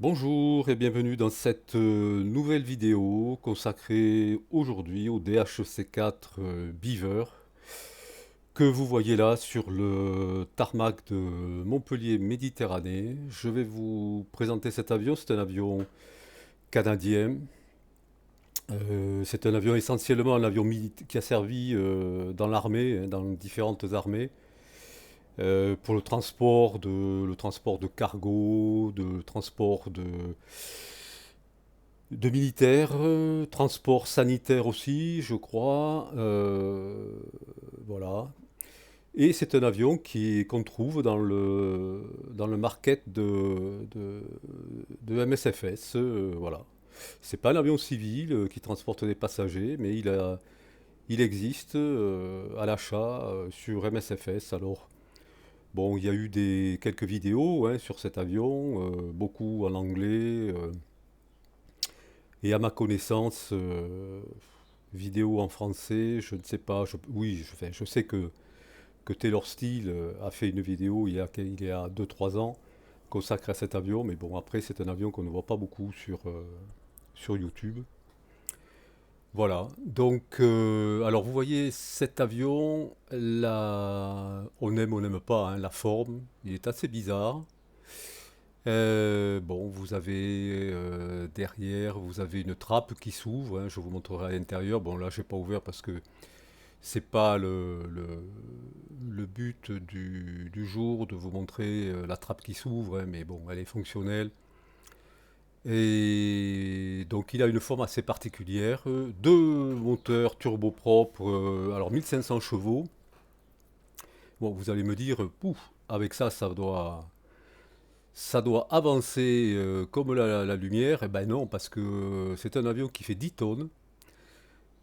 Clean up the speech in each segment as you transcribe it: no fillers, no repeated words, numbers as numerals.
Bonjour et bienvenue dans cette nouvelle vidéo consacrée aujourd'hui au DHC4 Beaver que vous voyez là sur le tarmac de Montpellier Méditerranée. Je vais vous présenter cet avion. C'est un avion canadien. C'est un avion essentiellement un avion qui a servi dans l'armée, dans différentes armées, pour le transport de cargo, de transport de militaires, transport sanitaire aussi, je crois. Voilà. Et c'est un avion qu'on trouve dans le market de MSFS. Voilà. C'est pas un avion civil qui transporte des passagers, mais il existe à l'achat sur MSFS. Alors, bon, il y a eu quelques vidéos hein, sur cet avion, beaucoup en anglais. Et à ma connaissance, vidéo en français, je ne sais pas. Oui, enfin, je sais que Taylor Steele a fait une vidéo il y a 2 3 ans consacrée à cet avion, mais bon, après, c'est un avion qu'on ne voit pas beaucoup sur YouTube. Voilà. Donc, alors vous voyez cet avion, on aime, on n'aime pas hein, la forme. Il est assez bizarre. Bon, vous avez derrière, vous avez une trappe qui s'ouvre, hein, je vous montrerai à l'intérieur. Bon, là, j'ai pas ouvert parce que c'est pas le but du jour de vous montrer la trappe qui s'ouvre, hein, mais bon, elle est fonctionnelle. Et donc, il a une forme assez particulière. Deux moteurs turbopropres, alors 1500 chevaux. Bon, vous allez me dire, pouf, avec ça, ça doit avancer comme la lumière. Eh ben non, parce que c'est un avion qui fait 10 tonnes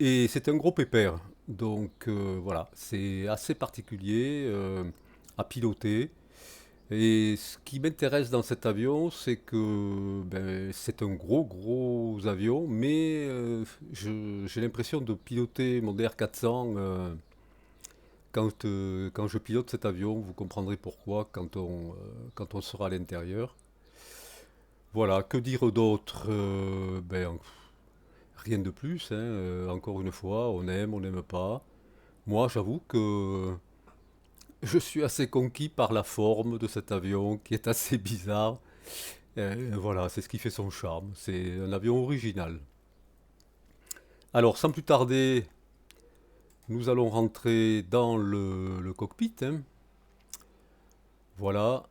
et c'est un gros pépère. Donc voilà, c'est assez particulier à piloter. Et ce qui m'intéresse dans cet avion, c'est que c'est un gros avion, mais j'ai l'impression de piloter mon DR400 quand je pilote cet avion. Vous comprendrez pourquoi quand on sera à l'intérieur. Voilà, que dire d'autre? Rien de plus, hein, encore une fois, on aime, on n'aime pas. Moi, j'avoue que je suis assez conquis par la forme de cet avion qui est assez bizarre. Voilà, c'est ce qui fait son charme. C'est un avion original. Alors, sans plus tarder, nous allons rentrer dans le cockpit, hein. Voilà.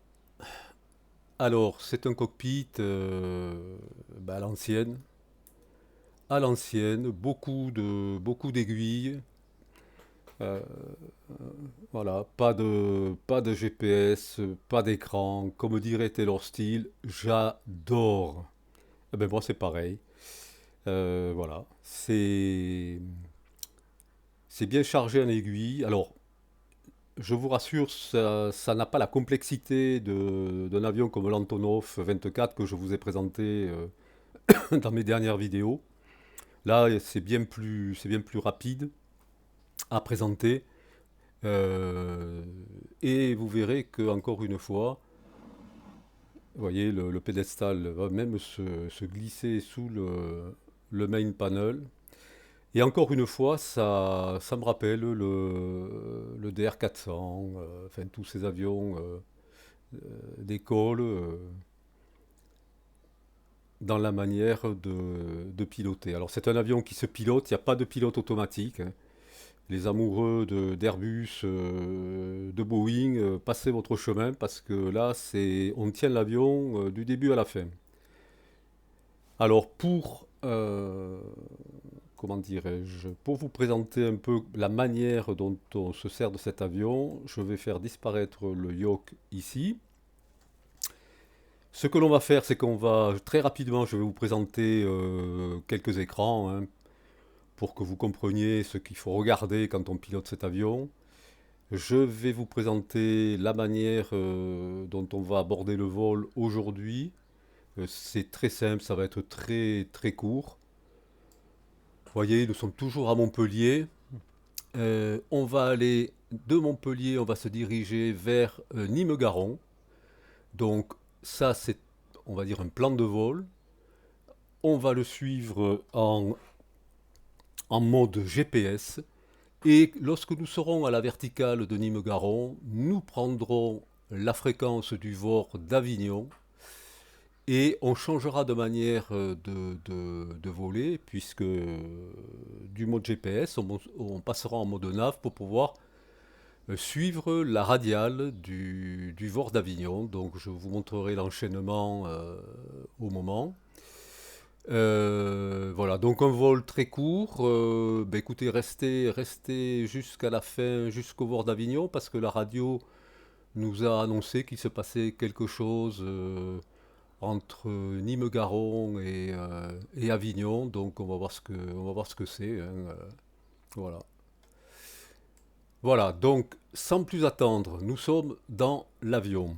Alors, c'est un cockpit à l'ancienne. À l'ancienne, beaucoup d'aiguilles. Euh, Voilà, pas de GPS, pas d'écran. Comme dirait Taylor Steele, j'adore. Eh ben moi c'est pareil. Voilà, c'est bien chargé en aiguille. Alors, je vous rassure, ça n'a pas la complexité d'un avion comme l'Antonov 24 que je vous ai présenté dans mes dernières vidéos. Là, c'est bien plus rapide à présenter. Euh, et vous verrez que encore une fois, vous voyez, le pédestal va même se glisser sous le main panel. Et encore une fois, ça me rappelle le DR400, enfin tous ces avions d'école dans la manière de piloter. Alors c'est un avion qui se pilote, il n'y a pas de pilote automatique, hein. Les amoureux d'Airbus, de Boeing, passez votre chemin parce que là, on tient l'avion du début à la fin. Alors comment dirais-je, pour vous présenter un peu la manière dont on se sert de cet avion, je vais faire disparaître le yoke ici. Ce que l'on va faire, c'est qu'on va très rapidement, je vais vous présenter quelques écrans hein, pour que vous compreniez ce qu'il faut regarder quand on pilote cet avion. Je vais vous présenter la manière dont on va aborder le vol aujourd'hui. C'est très simple, ça va être très court. Vous voyez, nous sommes toujours à Montpellier. On va aller de Montpellier, on va se diriger vers Nîmes-Garons. Donc ça, c'est on va dire, un plan de vol. On va le suivre en mode GPS. Et lorsque nous serons à la verticale de Nîmes-Garon, nous prendrons la fréquence du VOR d'Avignon et on changera de manière de voler, puisque du mode GPS, on passera en mode nav pour pouvoir suivre la radiale du VOR d'Avignon. Donc je vous montrerai l'enchaînement au moment. Voilà, donc un vol très court. Ben écoutez, restez jusqu'à la fin, jusqu'au VOR d'Avignon, parce que la radio nous a annoncé qu'il se passait quelque chose entre Nîmes-Garon et Avignon. Donc on va voir ce que c'est, hein, voilà. Voilà, donc sans plus attendre, nous sommes dans l'avion.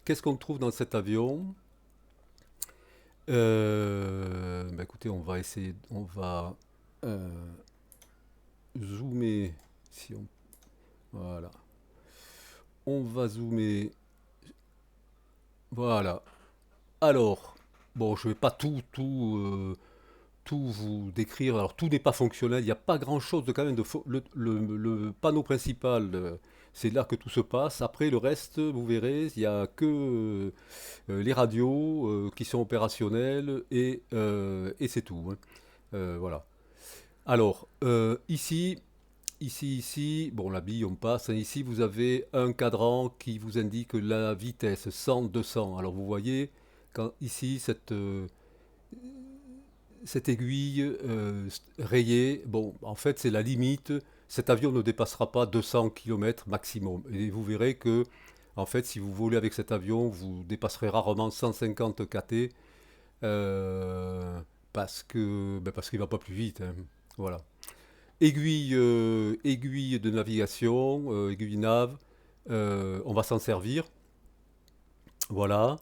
Qu'est-ce qu'on trouve dans cet avion? Bah écoutez, on va essayer, on va euh, zoomer. Si on, voilà, on va zoomer. Voilà. Alors, bon, je vais pas tout vous décrire. Alors, tout n'est pas fonctionnel. Il n'y a pas grand-chose de quand même le panneau principal. C'est là que tout se passe. Après, le reste, vous verrez, il n'y a que les radios qui sont opérationnelles et c'est tout, hein. Voilà. Alors, ici, bon, la bille, on passe, hein. Ici, vous avez un cadran qui vous indique la vitesse 100, 200. Alors, vous voyez, ici, cette aiguille rayée, bon, en fait, c'est la limite. Cet avion ne dépassera pas 200 km maximum. Et vous verrez que, en fait, si vous volez avec cet avion, vous dépasserez rarement 150 kT parce qu'il va pas plus vite, hein. Voilà. Aiguille de navigation, aiguille nav, on va s'en servir. Voilà.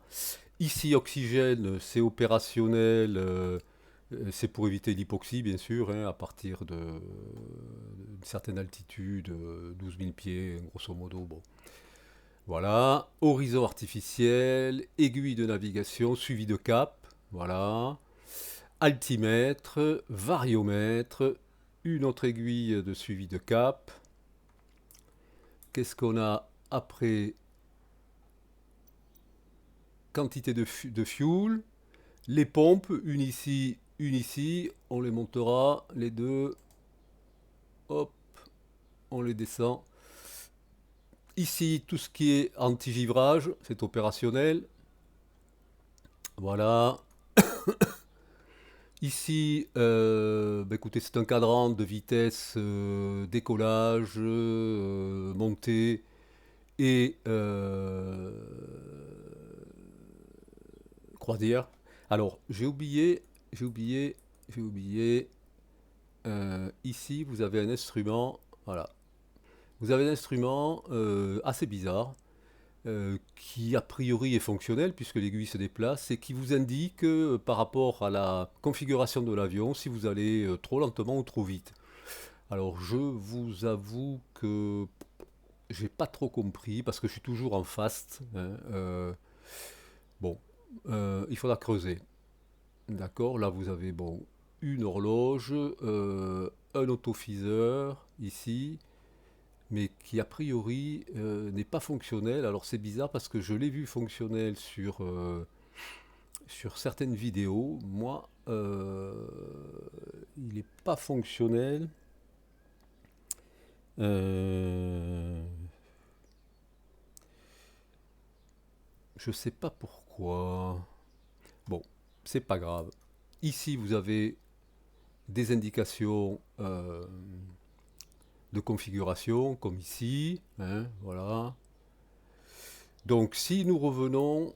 Ici, oxygène, c'est opérationnel. C'est pour éviter l'hypoxie, bien sûr, hein, à partir d'une certaine altitude, 12 000 pieds, grosso modo. Bon. Voilà. Horizon artificiel, aiguille de navigation, suivi de cap. Voilà. Altimètre, variomètre, une autre aiguille de suivi de cap. Qu'est-ce qu'on a après? Quantité de fuel. Les pompes, une ici. On les montera, les deux. Hop, on les descend. Ici, tout ce qui est anti-givrage, c'est opérationnel. Voilà. Ici, bah écoutez, c'est un cadran de vitesse décollage, montée et croisière. Alors, j'ai oublié, j'ai oublié. Ici, vous avez un instrument. Voilà. Vous avez un instrument assez bizarre qui a priori est fonctionnel puisque l'aiguille se déplace et qui vous indique par rapport à la configuration de l'avion si vous allez trop lentement ou trop vite. Alors je vous avoue que j'ai pas trop compris parce que je suis toujours en fast, hein. Bon, il faudra creuser. D'accord, là vous avez bon une horloge, un autofiseur ici, mais qui a priori n'est pas fonctionnel. Alors c'est bizarre parce que je l'ai vu fonctionnel sur certaines vidéos. Moi, il n'est pas fonctionnel. Euh, je sais pas pourquoi. Bon, c'est pas grave. Ici, vous avez des indications de configuration, comme ici, hein, voilà. Donc, si nous revenons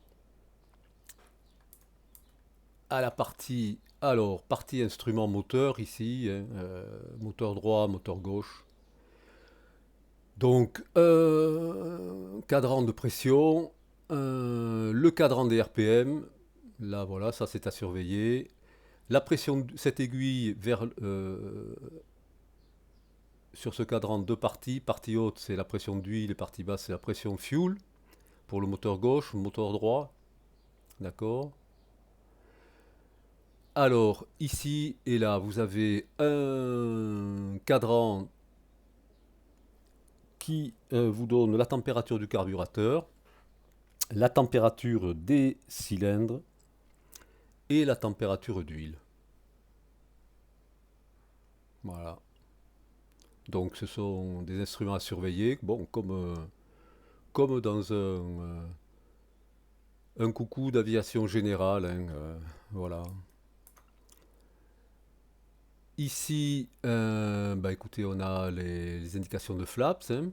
à la partie, alors, partie instrument moteur ici, hein, moteur droit, moteur gauche. Donc, cadran de pression, le cadran des RPM, là voilà, ça c'est à surveiller. La pression de cette aiguille sur ce cadran, deux parties. Partie haute, c'est la pression d'huile et partie basse, c'est la pression fuel pour le moteur gauche, le moteur droit. D'accord. Alors, ici et là, vous avez un cadran qui vous donne la température du carburateur, la température des cylindres et la température d'huile. Voilà. Donc, ce sont des instruments à surveiller, bon, comme dans un coucou d'aviation générale, hein, voilà. Ici, bah écoutez, on a les indications de flaps, hein.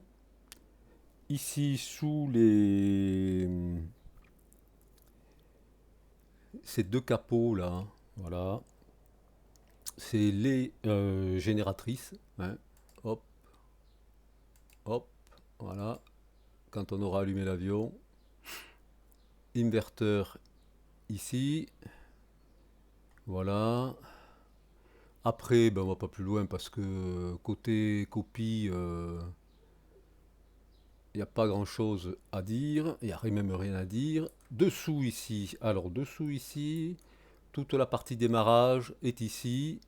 Ici, sous ces deux capots là, hein, voilà, c'est les génératrices, hein. Hop, hop, voilà. Quand on aura allumé l'avion, inverteur ici, voilà. Après, ben, on va pas plus loin parce que côté copie, il n'y a pas grand chose à dire, il n'y a même rien à dire. Dessous ici, alors dessous ici, toute la partie démarrage est ici.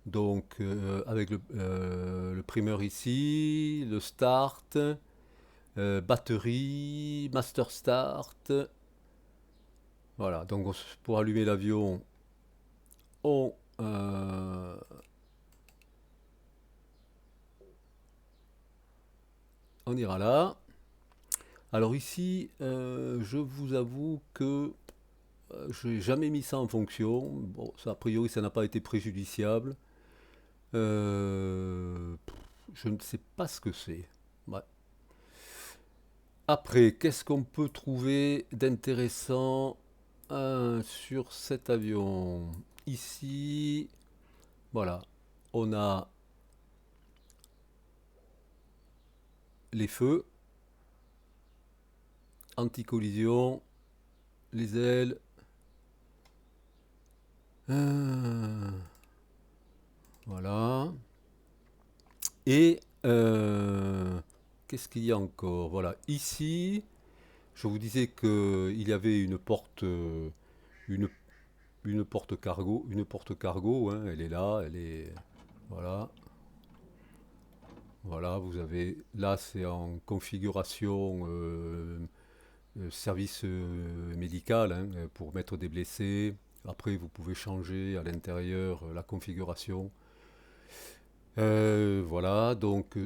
Donc avec le primeur ici, le start, batterie, master start. Voilà, donc pour allumer l'avion, on, euh, on ira là. Alors ici, je vous avoue que je n'ai jamais mis ça en fonction. Bon, ça, a priori, ça n'a pas été préjudiciable. Je ne sais pas ce que c'est. Ouais. Après, qu'est-ce qu'on peut trouver d'intéressant sur cet avion? Ici, voilà, on a les feux, anti-collision, les ailes. euh, voilà. Et qu'est-ce qu'il y a encore? Voilà, ici, je vous disais qu'il y avait une, une porte cargo, hein, elle est là, elle est, voilà, voilà, vous avez, là c'est en configuration service médical, hein, pour mettre des blessés. Après, vous pouvez changer à l'intérieur la configuration. Voilà, donc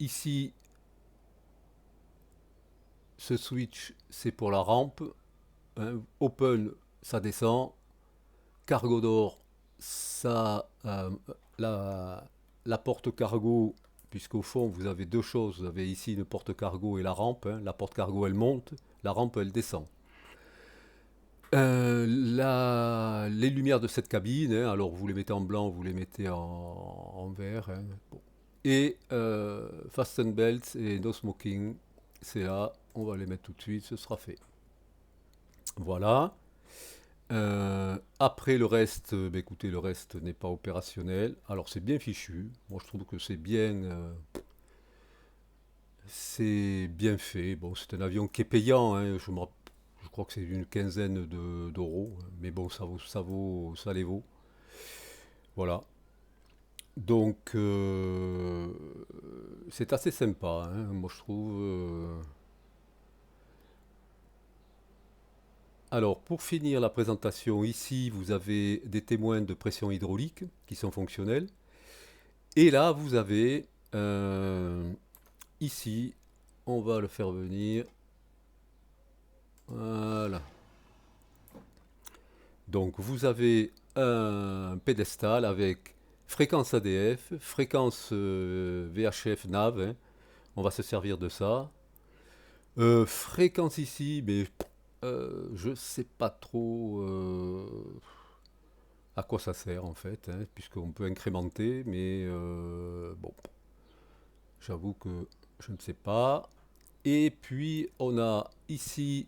ici, ce switch, c'est pour la rampe, hein. Open, ça descend. Cargo door, ça, la porte cargo, puisqu'au fond, vous avez deux choses. Vous avez ici une porte cargo et la rampe, hein. La porte cargo, elle monte. La rampe, elle descend. Les lumières de cette cabine, hein, alors vous les mettez en blanc, vous les mettez en vert, hein. Bon. Et fasten belts et no smoking, c'est là, on va les mettre tout de suite, ce sera fait. Voilà. Après le reste, bah, écoutez, le reste n'est pas opérationnel. Alors c'est bien fichu. Moi je trouve que c'est bien fait. Bon, c'est un avion qui est payant, hein. Je crois que c'est une quinzaine d'euros, mais bon, ça les vaut. Voilà. Donc c'est assez sympa, hein, moi je trouve. Alors pour finir la présentation, ici vous avez des témoins de pression hydraulique qui sont fonctionnels. Et là vous avez ici, on va le faire venir. Voilà. Donc vous avez un pédestal avec fréquence ADF, fréquence VHF nav, hein. On va se servir de ça. Fréquence ici, mais je sais pas trop à quoi ça sert en fait, hein, puisqu'on peut incrémenter, mais bon, j'avoue que je ne sais pas. Et puis on a ici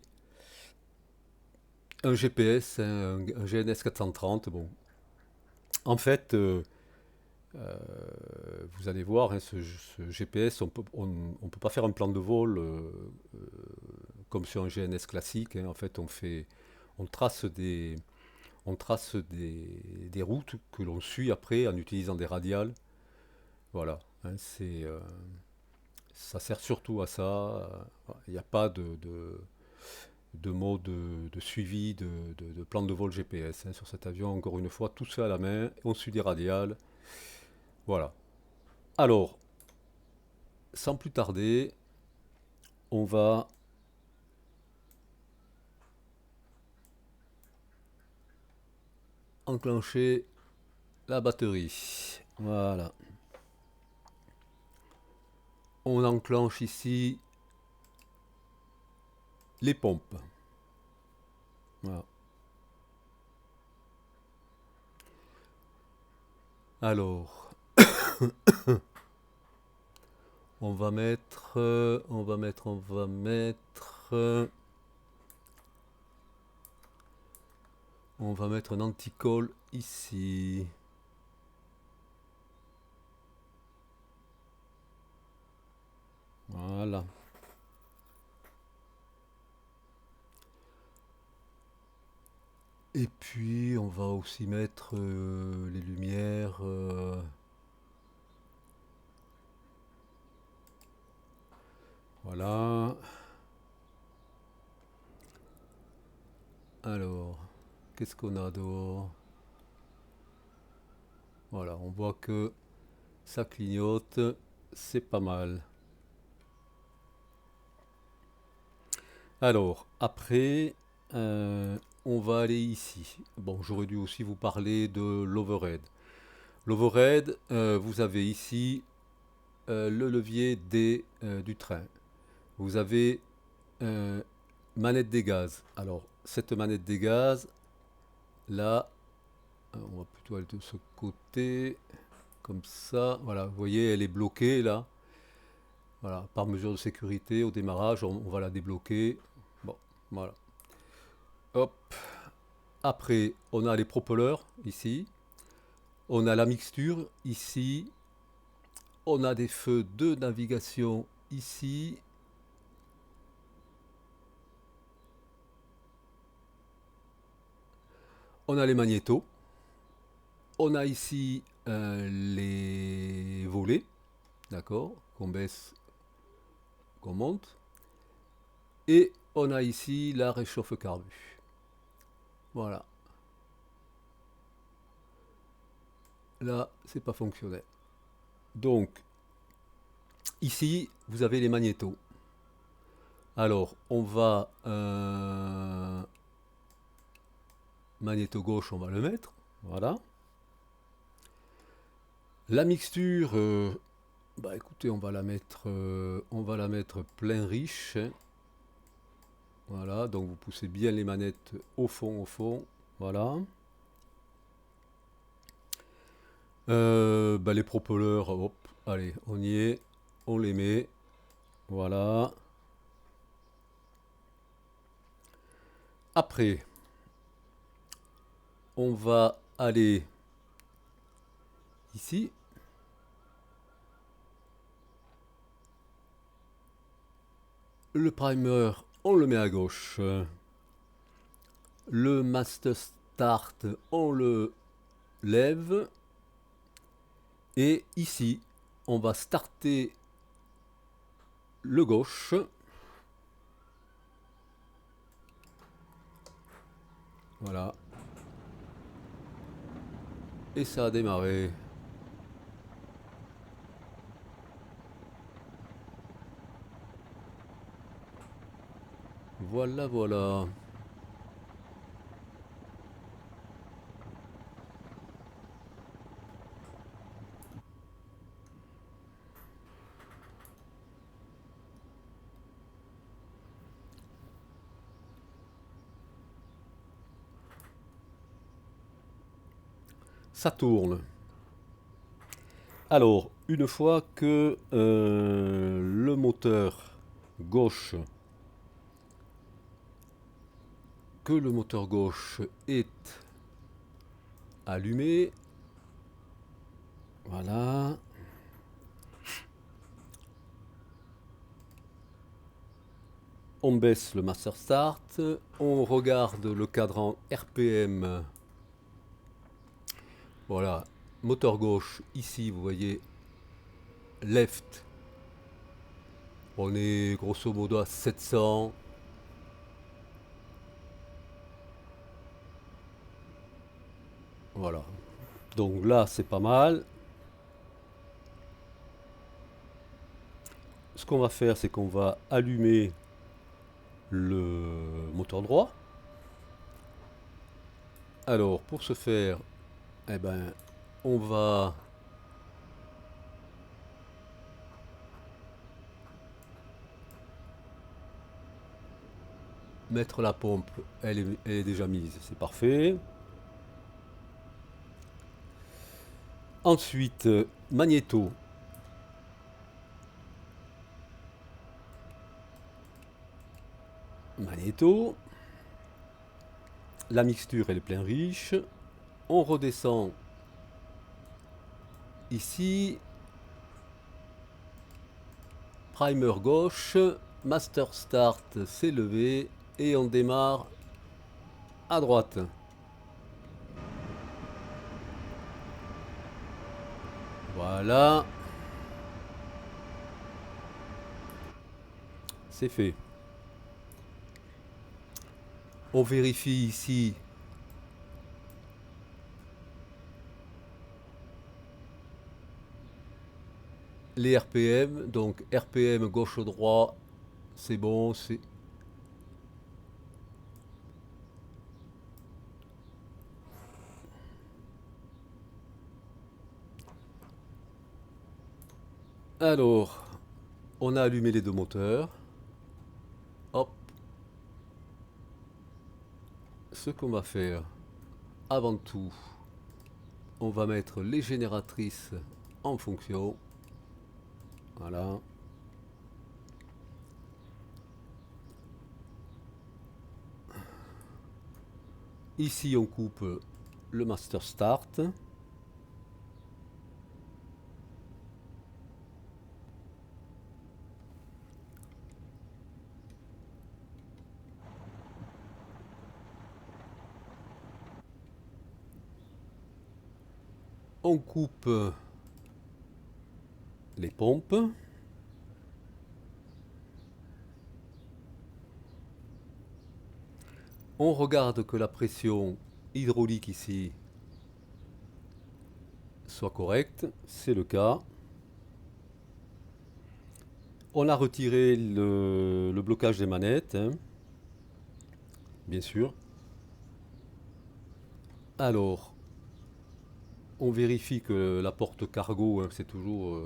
un GPS, hein, un GNS 430. Bon, en fait, vous allez voir, hein, ce GPS, on peut pas faire un plan de vol comme sur un GNS classique, hein. En fait, on trace des routes que l'on suit après en utilisant des radials. Voilà, hein, ça sert surtout à ça. Il n'y a pas de mode de suivi de plan de vol GPS, hein, sur cet avion. Encore une fois, tout ça à la main, on suit des radials. Voilà. Alors, sans plus tarder, on va enclencher la batterie. Voilà. On enclenche ici les pompes. Voilà. Alors, on va mettre, on va mettre un anti-call ici. Voilà. Et puis on va aussi mettre les lumières. Voilà. Alors, qu'est-ce qu'on a dehors? Voilà, on voit que ça clignote, c'est pas mal. Alors, après, on va aller ici. Bon, j'aurais dû aussi vous parler de l'overhead. L'overhead, vous avez ici le levier D du train. Vous avez euh, manette des gaz. Alors, cette manette des gaz, là, on va plutôt aller de ce côté, comme ça. Voilà, vous voyez, elle est bloquée là. Voilà, par mesure de sécurité, au démarrage, on va la débloquer. Bon, voilà. Hop. Après, on a les propellers ici. On a la mixture ici. On a des feux de navigation ici. On a les magnétos. On a ici les volets, d'accord, qu'on baisse, qu'on monte. Et on a ici la réchauffe carbu. Voilà. Là, c'est pas fonctionnel. Donc, ici, vous avez les magnétos. Alors, on va magnéto gauche, on va le mettre. Voilà. La mixture, bah écoutez, on va la mettre plein riche. Voilà, donc vous poussez bien les manettes au fond, au fond. Voilà. Bah les propellers, hop, allez, on y est, on les met. Voilà. Après, on va aller ici. Le primer, on le met à gauche. Le master start, on le lève. Et ici, on va starter le gauche. Voilà. Et ça a démarré. Voilà, voilà. Ça tourne. Alors, une fois que le moteur gauche est allumé, voilà, on baisse le master start, on regarde le cadran RPM. Voilà, moteur gauche, ici vous voyez left, on est grosso modo à 700. Voilà, donc là c'est pas mal. Ce qu'on va faire, c'est qu'on va allumer le moteur droit. Alors pour ce faire, eh ben, on va mettre la pompe, elle est déjà mise, c'est parfait. Ensuite, magnéto. Magnéto. La mixture elle est plein riche. On redescend ici. Primer gauche. Master start c'est levé. Et on démarre à droite. Voilà. C'est fait. On vérifie ici les RPM. Donc RPM gauche-droit, c'est bon. Alors, on a allumé les deux moteurs. Hop. Ce qu'on va faire, avant tout, on va mettre les génératrices en fonction. Voilà. Ici, on coupe le master start. On coupe les pompes. On regarde que la pression hydraulique ici soit correcte. C'est le cas. On a retiré le blocage des manettes, hein, bien sûr. Alors, on vérifie que la porte cargo, hein, c'est toujours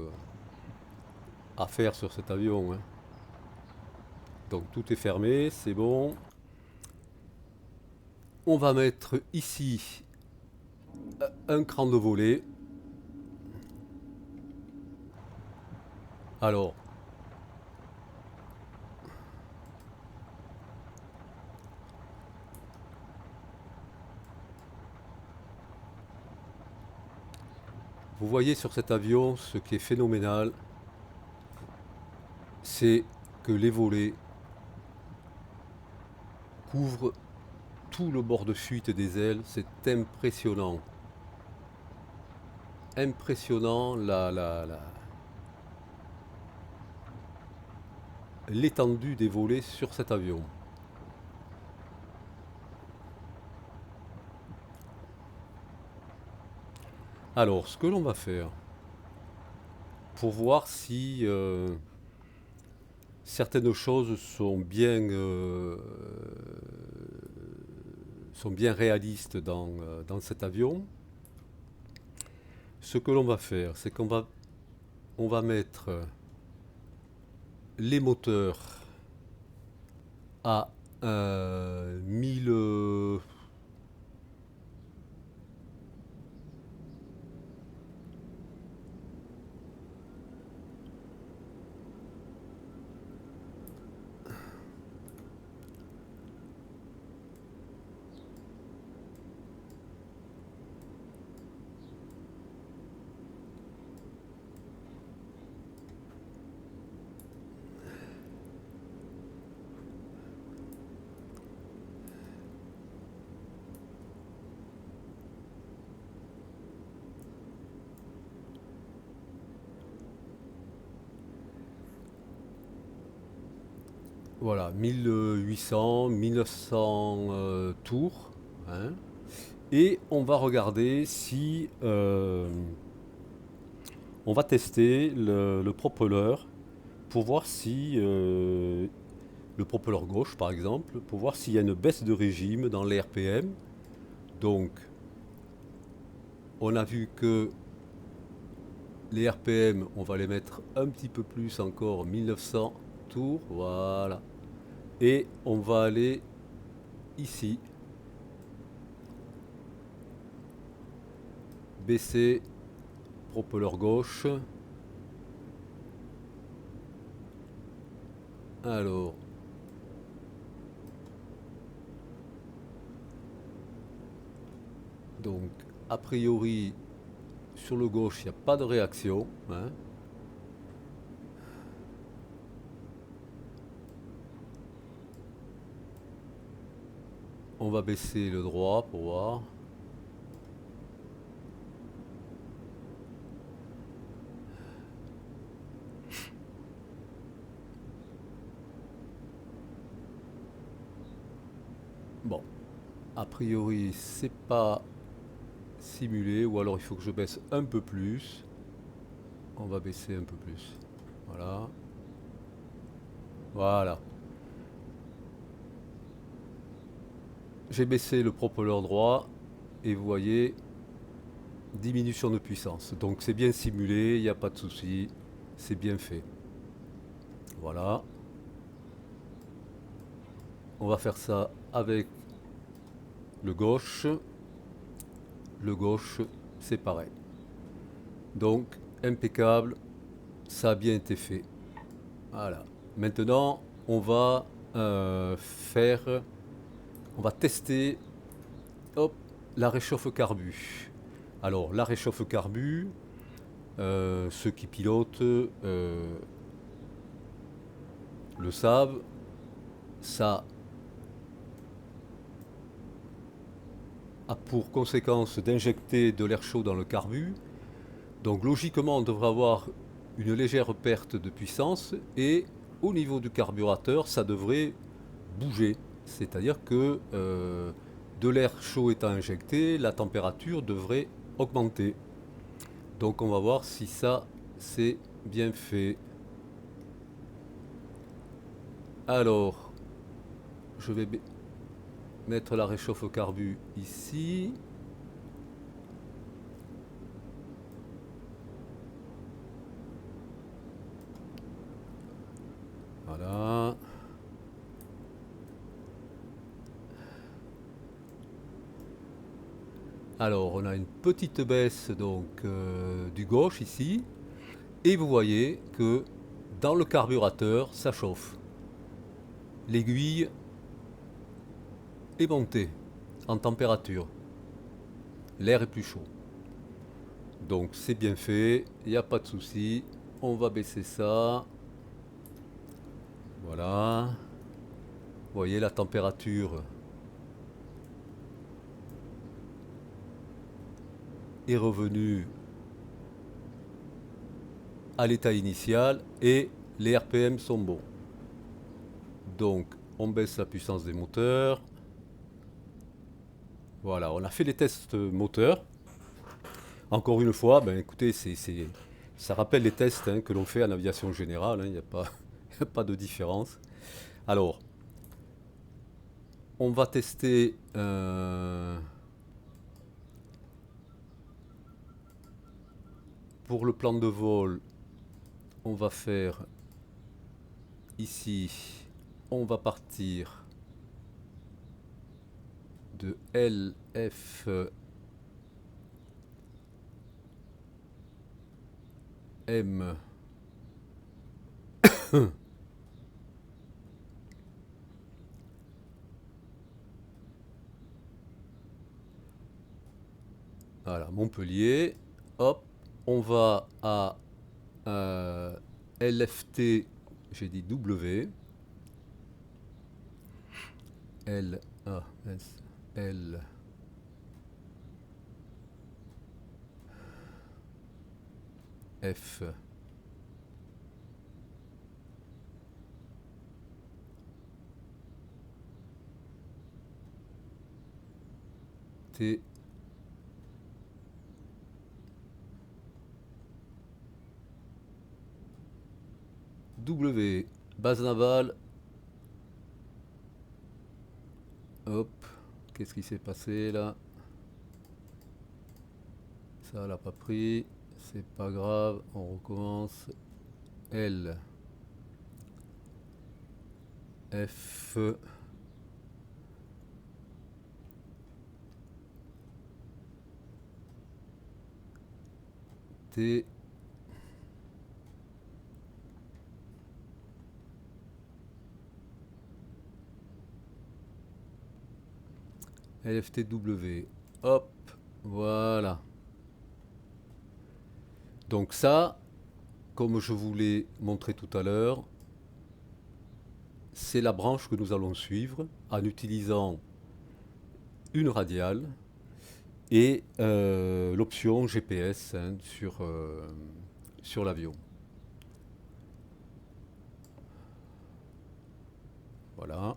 à faire sur cet avion, hein. Donc tout est fermé, c'est bon. On va mettre ici un cran de volet. Alors, vous voyez sur cet avion, ce qui est phénoménal, c'est que les volets couvrent tout le bord de fuite des ailes. C'est impressionnant. Impressionnant l'étendue des volets sur cet avion. Alors, ce que l'on va faire, pour voir si certaines choses sont bien réalistes dans cet avion, ce que l'on va faire, c'est on va mettre les moteurs à 1000. Voilà, 1800, 1900 tours, hein. Et on va regarder si on va tester le propeller pour voir si le propeller gauche par exemple, pour voir s'il y a une baisse de régime dans les RPM. Donc on a vu que les RPM, on va les mettre un petit peu plus encore, 1900 tours, voilà. Et on va aller ici, baisser propeller gauche. Alors, donc, a priori, sur le gauche, il n'y a pas de réaction, hein. On va baisser le droit pour voir. Bon, a priori, c'est pas simulé, ou alors il faut que je baisse un peu plus. On va baisser un peu plus. Voilà. Voilà. J'ai baissé le propeller droit et vous voyez, diminution de puissance. Donc c'est bien simulé, il n'y a pas de souci, c'est bien fait. Voilà. On va faire ça avec le gauche. Le gauche, c'est pareil. Donc, impeccable, ça a bien été fait. Voilà. Maintenant, on va tester, hop, la réchauffe carbu. Alors, la réchauffe carbu, ceux qui pilotent le savent, ça a pour conséquence d'injecter de l'air chaud dans le carbu. Donc logiquement, on devrait avoir une légère perte de puissance et au niveau du carburateur, ça devrait bouger. C'est-à-dire que de l'air chaud étant injecté, la température devrait augmenter. Donc on va voir si ça c'est bien fait. Alors, je vais mettre la réchauffe au carbu ici. Voilà. Alors, on a une petite baisse donc du gauche ici. Et vous voyez que dans le carburateur, ça chauffe. L'aiguille est montée en température. L'air est plus chaud. Donc c'est bien fait, il n'y a pas de souci. On va baisser ça. Voilà. Vous voyez la température est revenue à l'état initial et les RPM sont bons. Donc on baisse la puissance des moteurs. Voilà, on a fait les tests moteurs. Encore une fois, ben écoutez, ça rappelle les tests hein, que l'on fait en aviation générale, hein, il n'y a pas, y a pas de différence. Alors, on va tester pour le plan de vol, on va faire ici, on va partir de LFM. Voilà, Montpellier. Hop, on va à LFT, j'ai dit W. L, A, S, L, F. LFT W, base navale. Hop, qu'est-ce qui s'est passé là? Ça l'a pas pris, c'est pas grave, on recommence. L, F, T, LFTW. Hop, voilà. Donc ça, comme je vous l'ai montré tout à l'heure, c'est la branche que nous allons suivre en utilisant une radiale et l'option GPS hein, sur l'avion. Voilà.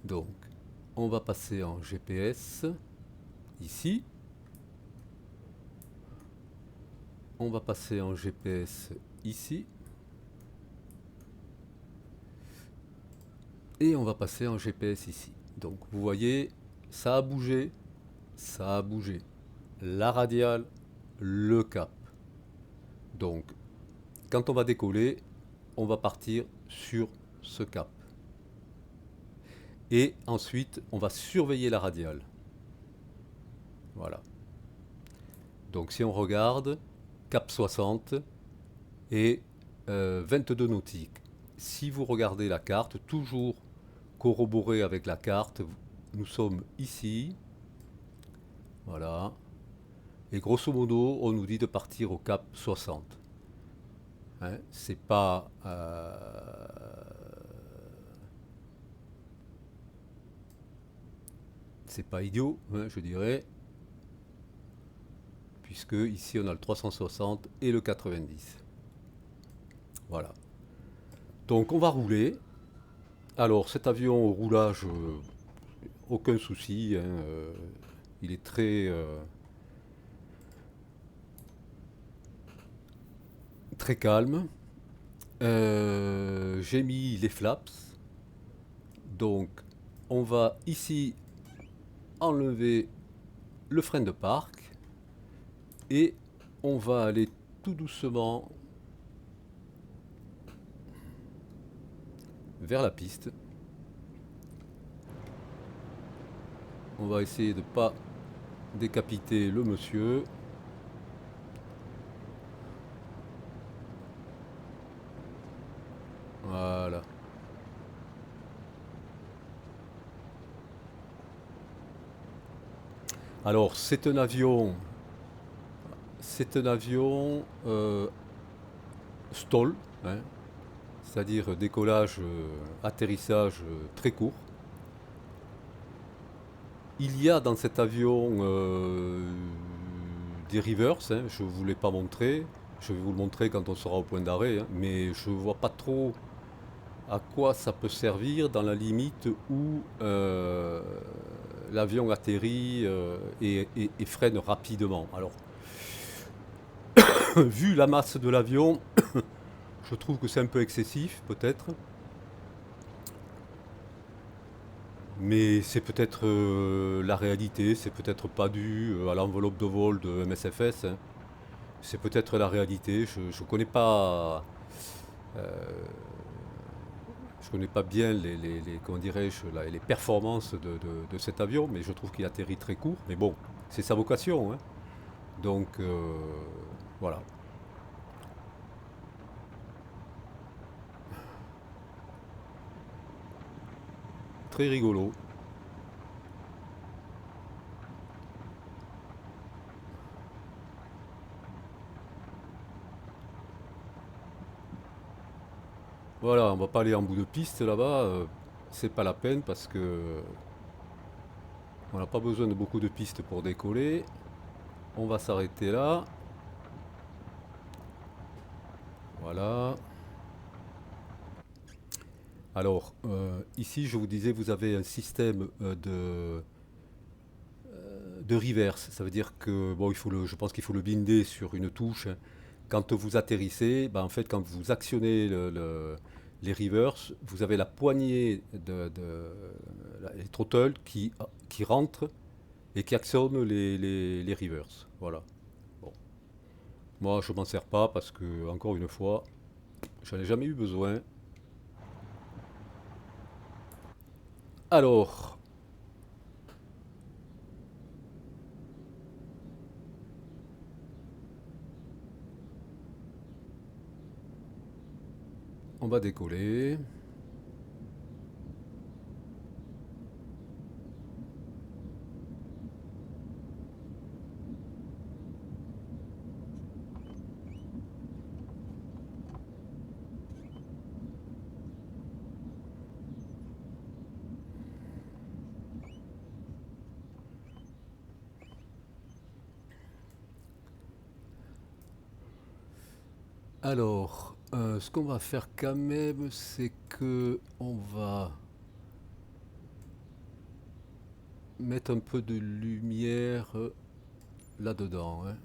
Donc, on va passer en GPS ici. On va passer en GPS ici. Et on va passer en GPS ici. Donc, vous voyez, ça a bougé. Ça a bougé. La radiale, le cap. Donc, quand on va décoller, on va partir sur ce cap. Et ensuite, on va surveiller la radiale. Voilà. Donc si on regarde, cap 60 et 22 nautiques. Si vous regardez la carte, toujours corroboré avec la carte, nous sommes ici. Voilà. Et grosso modo, on nous dit de partir au cap 60. Hein, c'est pas... c'est pas idiot, hein, je dirais. Puisque ici on a le 360 et le 90. Voilà. Donc on va rouler. Alors cet avion au roulage, aucun souci. Hein, il est très calme. J'ai mis les flaps. Donc on va ici enlever le frein de parc. Et on va aller tout doucement vers la piste. On va essayer de ne pas décapiter le monsieur. Voilà. Alors c'est un avion stall, hein, c'est-à-dire décollage, atterrissage très court. Il y a dans cet avion des reverse, hein, je ne vous l'ai pas montré, je vais vous le montrer quand on sera au point d'arrêt, hein, mais je ne vois pas trop à quoi ça peut servir dans la limite où l'avion atterrit et freine rapidement. Alors, vu la masse de l'avion, je trouve que c'est un peu excessif, peut-être. Mais c'est peut-être la réalité, c'est peut-être pas dû à l'enveloppe de vol de MSFS. Hein. C'est peut-être la réalité. Je connais pas, je connais pas bien comment dirais-je, les performances de cet avion, mais je trouve qu'il atterrit très court. Mais bon, c'est sa vocation. Hein. Donc voilà. Très rigolo. Voilà, on va pas aller en bout de piste là-bas, c'est pas la peine parce que on n'a pas besoin de beaucoup de pistes pour décoller. On va s'arrêter là. Voilà. Alors, ici, je vous disais, vous avez un système de reverse. Ça veut dire que, bon, je pense qu'il faut le binder sur une touche, hein. Quand vous atterrissez, ben, en fait, quand vous actionnez les reverse, vous avez la poignée les throttles qui rentrent et qui actionnent les reverse. Voilà. Bon. Moi, je m'en sers pas parce que, encore une fois, j'en ai jamais eu besoin. Alors, on va décoller. Alors, ce qu'on va faire quand même, c'est que on va mettre un peu de lumière là-dedans, hein.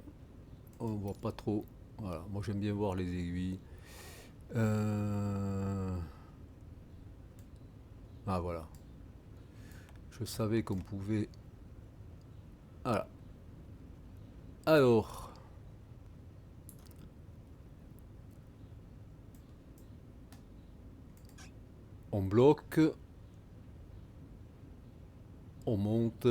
On voit pas trop. Voilà, moi j'aime bien voir les aiguilles. Euh, Ah voilà, je savais qu'on pouvait. Voilà. Alors, on bloque, on monte.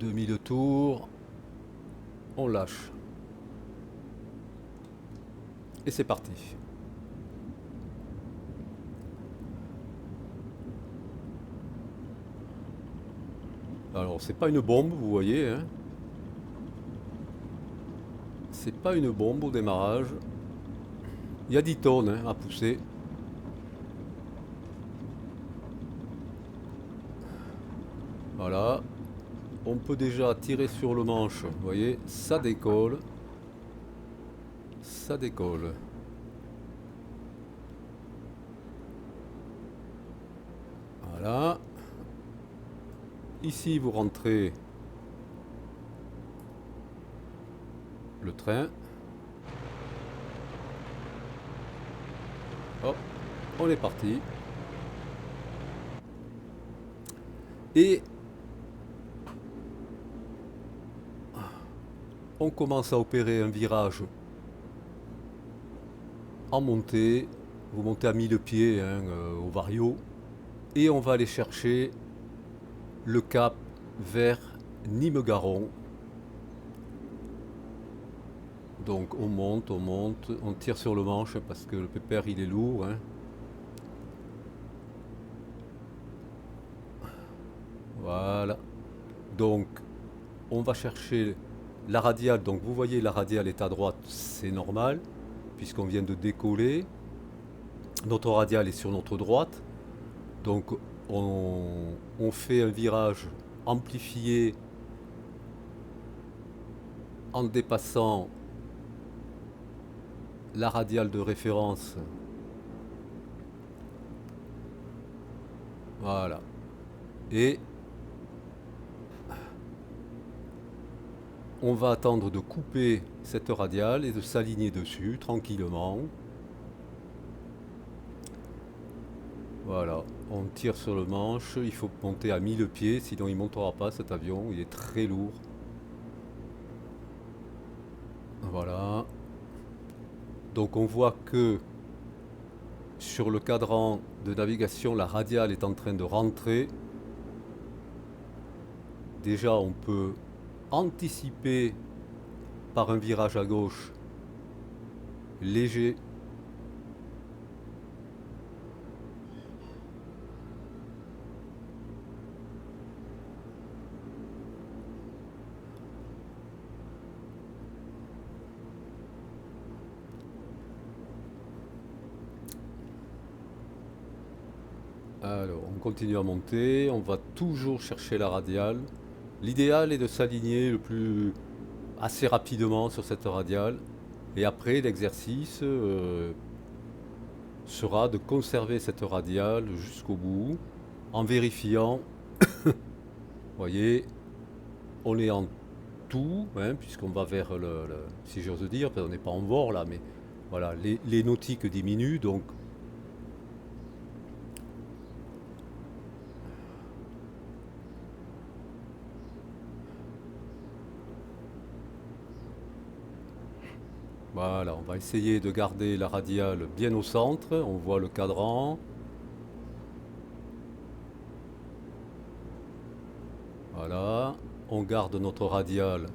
Demi-tour, on lâche. Et c'est parti. Alors, c'est pas une bombe, vous voyez, hein. C'est pas une bombe au démarrage. Il y a 10 tonnes, hein, à pousser. Voilà. On peut déjà tirer sur le manche. Vous voyez, ça décolle. Ça décolle. Voilà. Ici, vous rentrez le train. Hop, on est parti. Et on commence à opérer un virage en montée. Vous montez à 1000 pieds, hein, au Vario. Et on va aller chercher le cap vers Nîmes-Garon. Donc on monte, on tire sur le manche parce que le pépère il est lourd, hein. Voilà. Donc on va chercher la radiale. Donc vous voyez la radiale est à droite, c'est normal puisqu'on vient de décoller. Notre radiale est sur notre droite. Donc on fait un virage amplifié en dépassant la radiale de référence. Voilà. Et on va attendre de couper cette radiale et de s'aligner dessus tranquillement. Voilà, on tire sur le manche, il faut monter à 1000 pieds, sinon il ne montera pas cet avion, il est très lourd. Voilà. Donc on voit que sur le cadran de navigation, la radiale est en train de rentrer. Déjà, on peut anticiper par un virage à gauche léger. Alors, on continue à monter, on va toujours chercher la radiale. L'idéal est de s'aligner le plus assez rapidement sur cette radiale. Et après, l'exercice sera de conserver cette radiale jusqu'au bout en vérifiant, vous voyez, on est en tout, hein, puisqu'on va vers si j'ose dire, on n'est pas en vor là, mais voilà, les nautiques diminuent, donc voilà, on va essayer de garder la radiale bien au centre, on voit le cadran, voilà, on garde notre radiale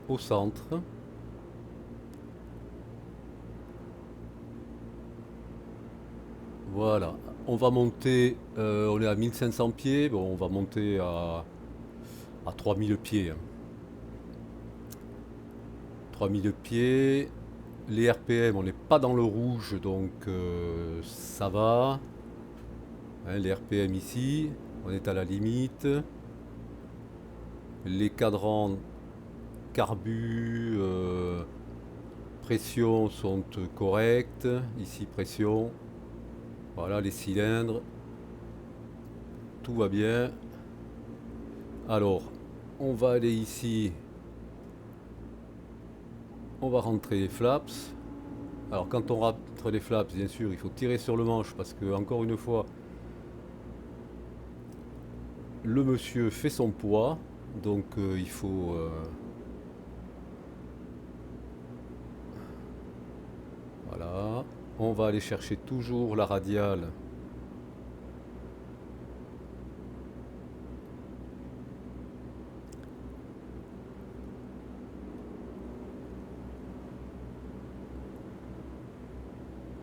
au centre, voilà, on va monter, on est à 1500 pieds, bon, on va monter à 3000 pieds, hein. 3000 pieds, les RPM, on n'est pas dans le rouge, donc ça va. Hein, les RPM ici, on est à la limite. Les cadrans carbu, pression sont corrects. Ici, pression. Voilà, les cylindres. Tout va bien. Alors, on va aller ici. On va rentrer les flaps. Alors, quand on rentre les flaps, bien sûr, il faut tirer sur le manche parce que, encore une fois, le monsieur fait son poids. Donc, il faut. Voilà. On va aller chercher toujours la radiale.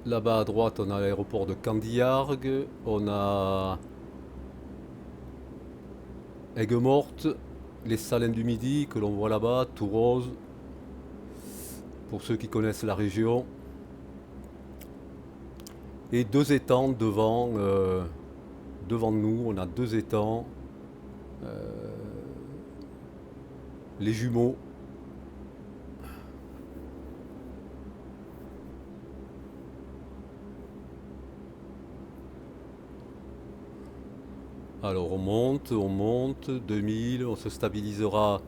Là-bas à droite, on a l'aéroport de Candiargues, on a Aigues-Mortes, les Salins du Midi que l'on voit là-bas, tout rose, pour ceux qui connaissent la région. Et deux étangs devant nous, on a deux étangs, les jumeaux. Alors on monte, 2000, on se stabilisera.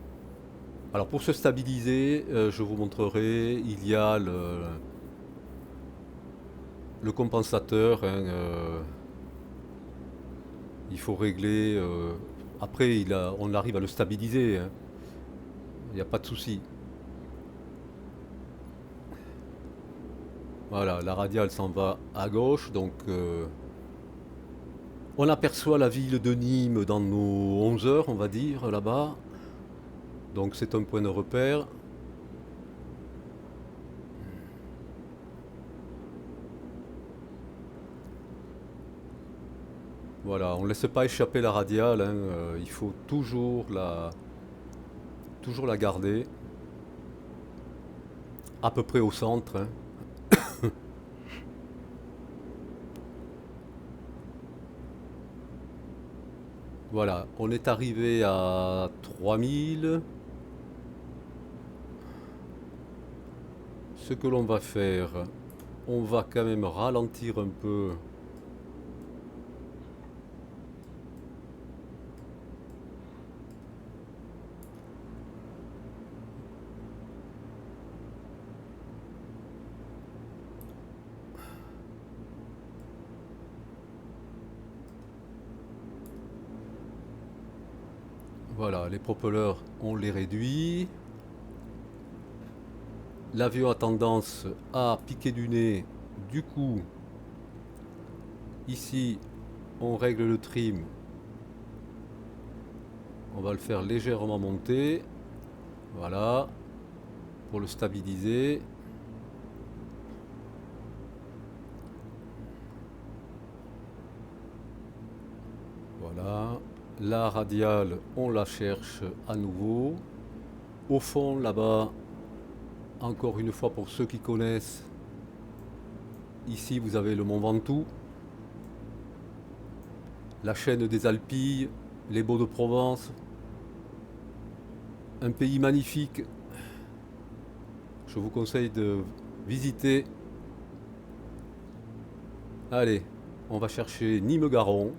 Alors pour se stabiliser, je vous montrerai, il y a le compensateur, hein, il faut régler. Après, on arrive à le stabiliser, hein, il n'y a pas de souci. Voilà, la radiale s'en va à gauche, donc on aperçoit la ville de Nîmes dans nos 11 heures, on va dire, là-bas. Donc c'est un point de repère. Voilà, on ne laisse pas échapper la radiale, hein, il faut toujours la garder, à peu près au centre, hein. Voilà, on est arrivé à 3000. Ce que l'on va faire, on va quand même ralentir un peu. Voilà, les propelleurs, on les réduit. L'avion a tendance à piquer du nez. Du coup, ici, on règle le trim. On va le faire légèrement monter. Voilà, pour le stabiliser. Voilà. La radiale, on la cherche à nouveau. Au fond, là-bas, encore une fois pour ceux qui connaissent, ici vous avez le Mont Ventoux. la chaîne des Alpilles, les Baux de Provence, un pays magnifique. Je vous conseille de visiter. Allez, on va chercher Nîmes-Garon.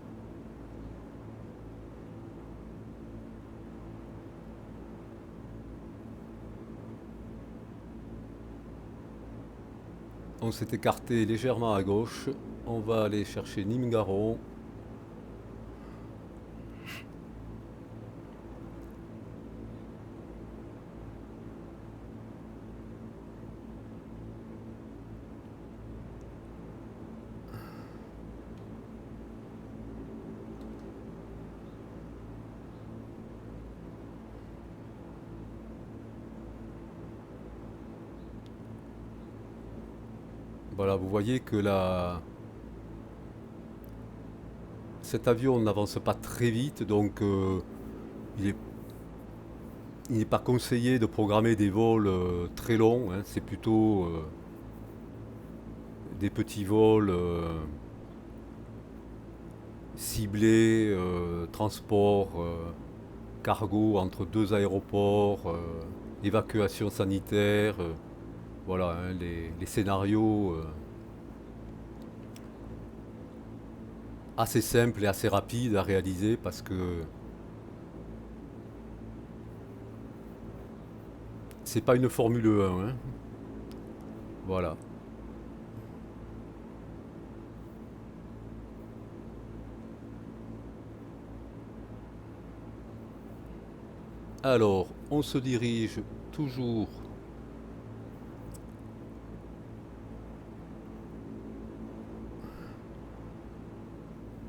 On s'est écarté légèrement à gauche. On va aller chercher Nîmes-Garon. Voilà, vous voyez que cet avion n'avance pas très vite, donc il est- il n'est pas conseillé de programmer des vols très longs, hein. C'est plutôt des petits vols ciblés, transport, cargo entre deux aéroports, évacuation sanitaire, voilà, hein, les scénarios assez simples et assez rapides à réaliser parce que c'est pas une Formule 1, hein. Voilà. Alors, on se dirige toujours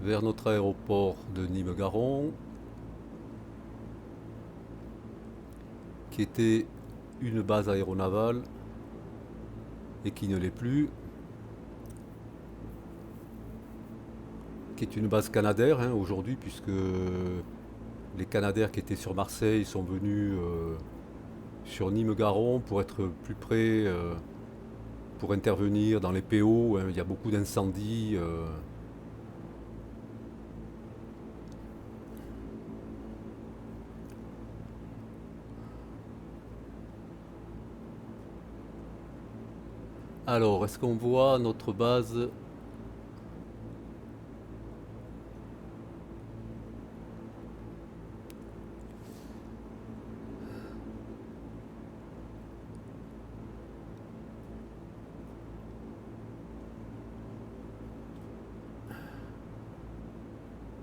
vers notre aéroport de Nîmes-Garon, qui était une base aéronavale et qui ne l'est plus, qui est une base canadaire, hein, aujourd'hui, puisque les Canadaires qui étaient sur Marseille sont venus sur Nîmes-Garon pour être plus près, pour intervenir dans les PO, hein. Il y a beaucoup d'incendies. Alors, est-ce qu'on voit notre base?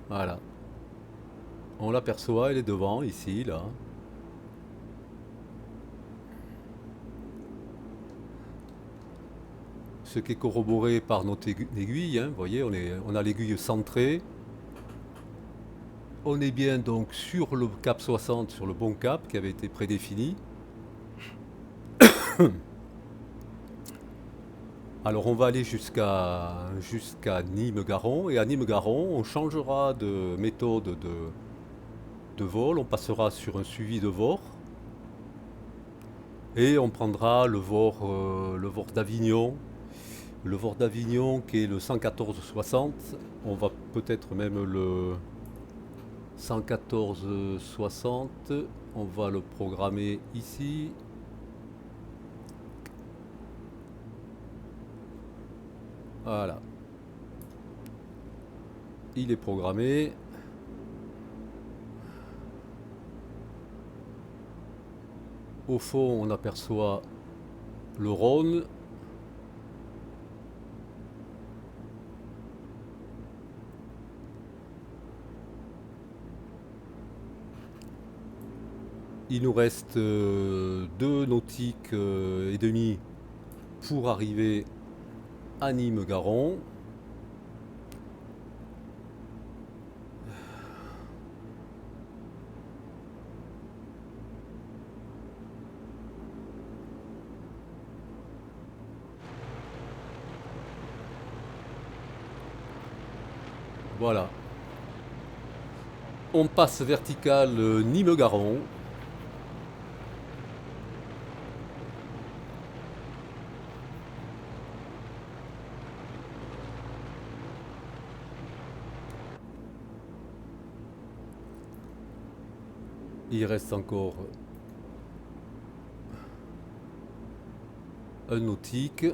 Voilà. On l'aperçoit, elle est devant, ici, là. Ce qui est corroboré par notre aiguille, hein. Vous voyez, on a l'aiguille centrée. On est bien donc sur le cap 60, sur le bon cap qui avait été prédéfini. Alors on va aller jusqu'à Nîmes-Garon et à Nîmes-Garon on changera de méthode de vol, on passera sur un suivi de VOR et on prendra le VOR d'Avignon. Le VOR d'Avignon qui est le 114-60, on va peut-être même le 114-60, on va le programmer ici. Voilà, il est programmé. Au fond, on aperçoit le Rhône. Il nous reste 2 nautiques et demi pour arriver à Nîmes-Garon. Voilà. On passe vertical Nîmes-Garon. Il reste encore un nautique.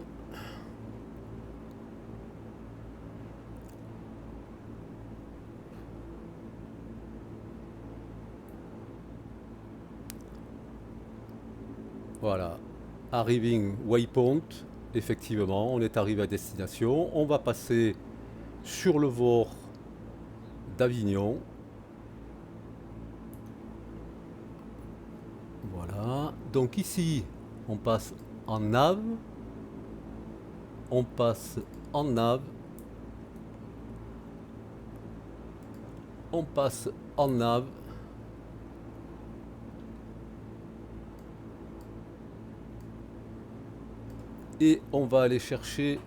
Voilà. Arriving waypoint. Effectivement, on est arrivé à destination. On va passer sur le VOR d'Avignon. Voilà. Donc ici, on passe en nav. On passe en nav. On passe en nav. Et on va aller chercher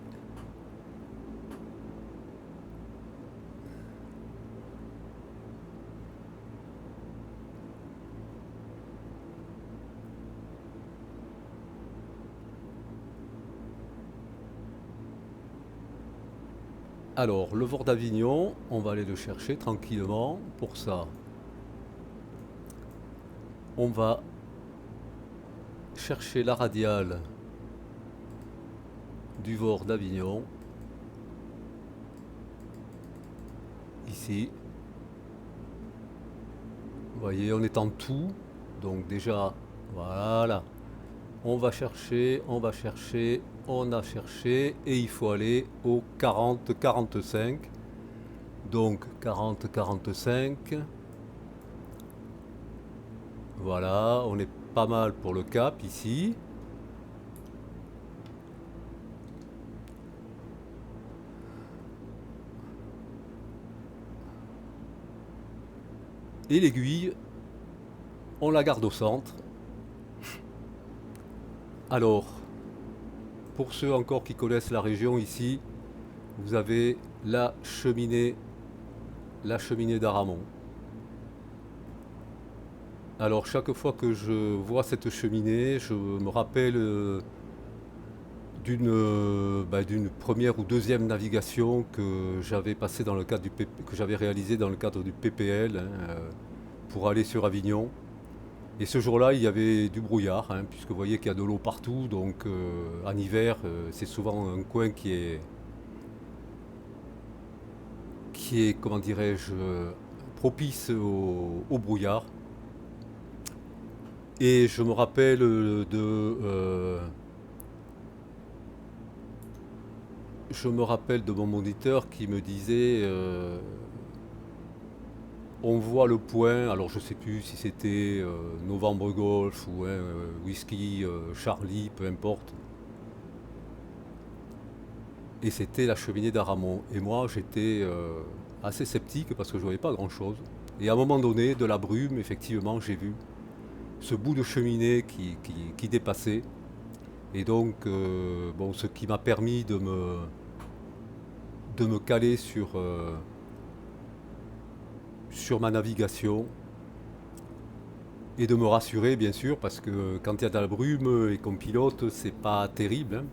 alors le VOR d'Avignon, on va aller le chercher tranquillement. Pour ça, on va chercher la radiale du VOR d'Avignon. Ici. Vous voyez, on est en tout. Donc déjà, voilà. On va chercher, on va chercher, on a cherché. Et il faut aller au 40-45. Donc 40-45. Voilà, on est pas mal pour le cap ici. Et l'aiguille, on la garde au centre. Alors, pour ceux encore qui connaissent la région ici, vous avez la cheminée d'Aramon. Alors chaque fois que je vois cette cheminée, je me rappelle d'une première ou deuxième navigation que j'avais passé dans le cadre que j'avais réalisé dans le cadre du PPL, pour aller sur Avignon. Et ce jour-là, il y avait du brouillard, hein, puisque vous voyez qu'il y a de l'eau partout, donc en hiver, c'est souvent un coin qui est, comment dirais-je, propice au brouillard. Et je me rappelle de mon moniteur qui me disait, on voit le point, alors je sais plus si c'était Novembre Golf ou Whisky Charlie, peu importe. Et c'était la cheminée d'Aramon. Et moi j'étais assez sceptique parce que je ne voyais pas grand-chose. Et à un moment donné, de la brume, effectivement, j'ai vu ce bout de cheminée qui dépassait. Et donc, bon, ce qui m'a permis de me caler sur ma navigation et de me rassurer, bien sûr, parce que quand il y a de la brume et qu'on pilote, c'est pas terrible, hein.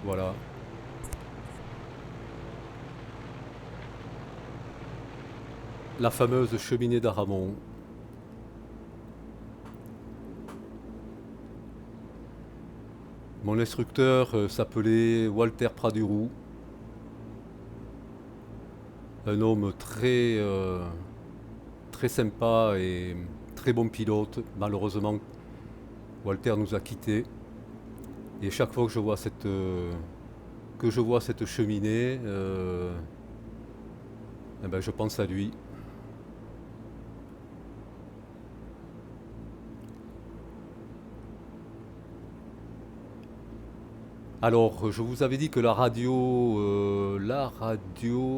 Voilà. La fameuse cheminée d'Aramon. Mon instructeur s'appelait Walter Pradurou, un homme très sympa et très bon pilote. Malheureusement, Walter nous a quittés. Et chaque fois que je vois cette cheminée, eh ben, je pense à lui. Alors, je vous avais dit que la radio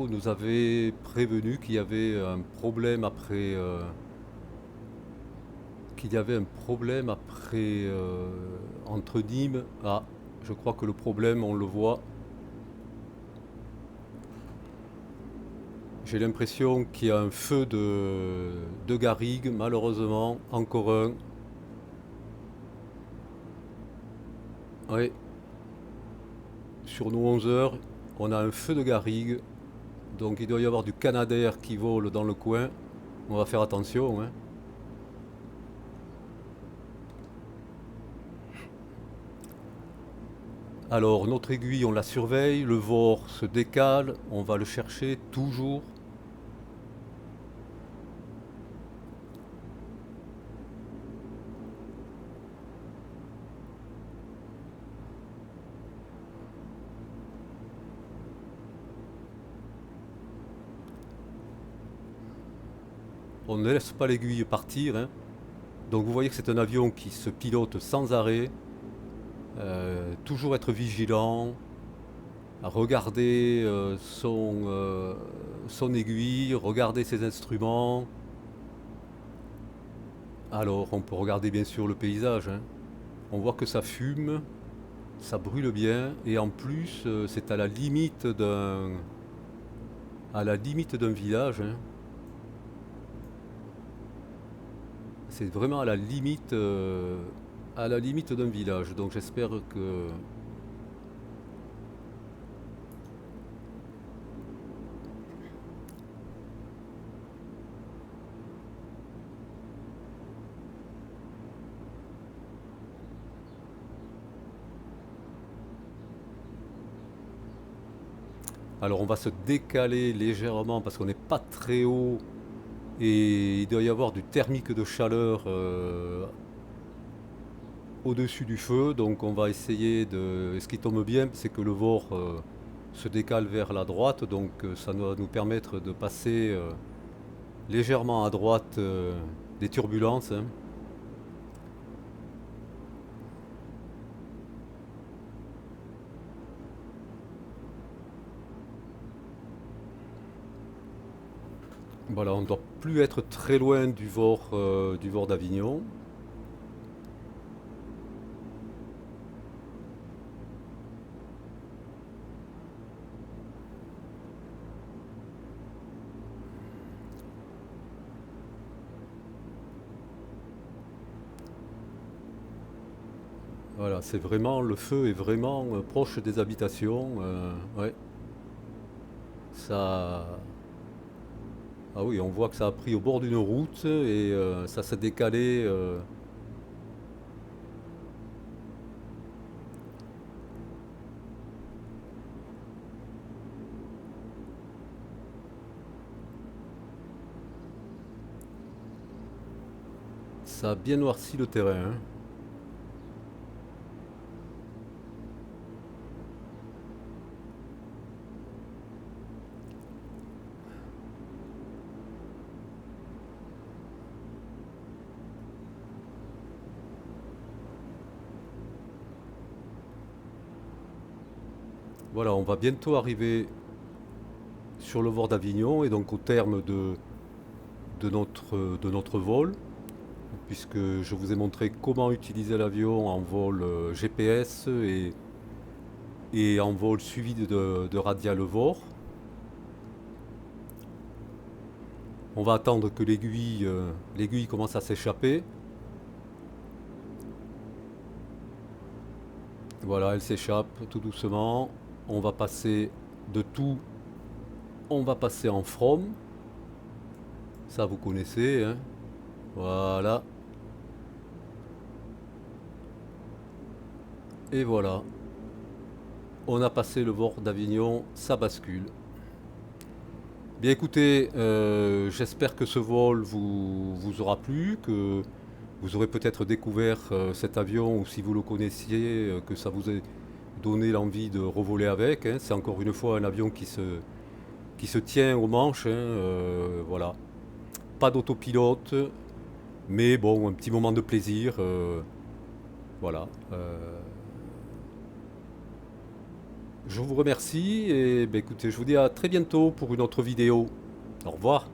nous avait prévenu qu'il y avait un problème après entre Nîmes. Ah, je crois que le problème, on le voit. J'ai l'impression qu'il y a un feu de garrigue, malheureusement, encore un. Oui, sur nos 11 heures, on a un feu de garrigue. Donc il doit y avoir du canadair qui vole dans le coin. On va faire attention, hein. Alors notre aiguille, on la surveille. Le vor se décale. On va le chercher toujours. On ne laisse pas l'aiguille partir, hein. Donc vous voyez que c'est un avion qui se pilote sans arrêt. Toujours être vigilant, à regarder son aiguille, regarder ses instruments. Alors on peut regarder bien sûr le paysage, hein. On voit que ça fume, ça brûle bien, et en plus c'est à la limite d'un village, hein. C'est vraiment à la limite d'un village. Donc j'espère que... Alors on va se décaler légèrement parce qu'on n'est pas très haut et il doit y avoir du thermique de chaleur au-dessus du feu. Donc on va essayer de... Et ce qui tombe bien, c'est que le vor se décale vers la droite. Donc ça va nous permettre de passer légèrement à droite des turbulences, hein. Voilà, on ne doit plus être très loin du vor d'Avignon. Voilà, c'est vraiment, le feu est vraiment proche des habitations. Ouais, ça, ah oui, on voit que ça a pris au bord d'une route et ça s'est décalé. Ça a bien noirci le terrain, hein. Voilà, on va bientôt arriver sur le bord d'Avignon et donc au terme de notre vol, puisque je vous ai montré comment utiliser l'avion en vol GPS et en vol suivi de radial VOR. On va attendre que l'aiguille commence à s'échapper. Voilà, elle s'échappe tout doucement. On va passer de tout, on va passer en from. Ça vous connaissez, hein. Voilà. Et voilà. On a passé le bord d'Avignon, ça bascule. Bien écoutez, j'espère que ce vol vous aura plu, que vous aurez peut-être découvert cet avion, ou si vous le connaissiez, que ça vous ait donné l'envie de revoler avec, hein. C'est encore une fois un avion qui se tient aux manches, hein, voilà. Pas d'autopilote, mais bon, un petit moment de plaisir, voilà. Je vous remercie et ben, écoutez, je vous dis à très bientôt pour une autre vidéo. Au revoir.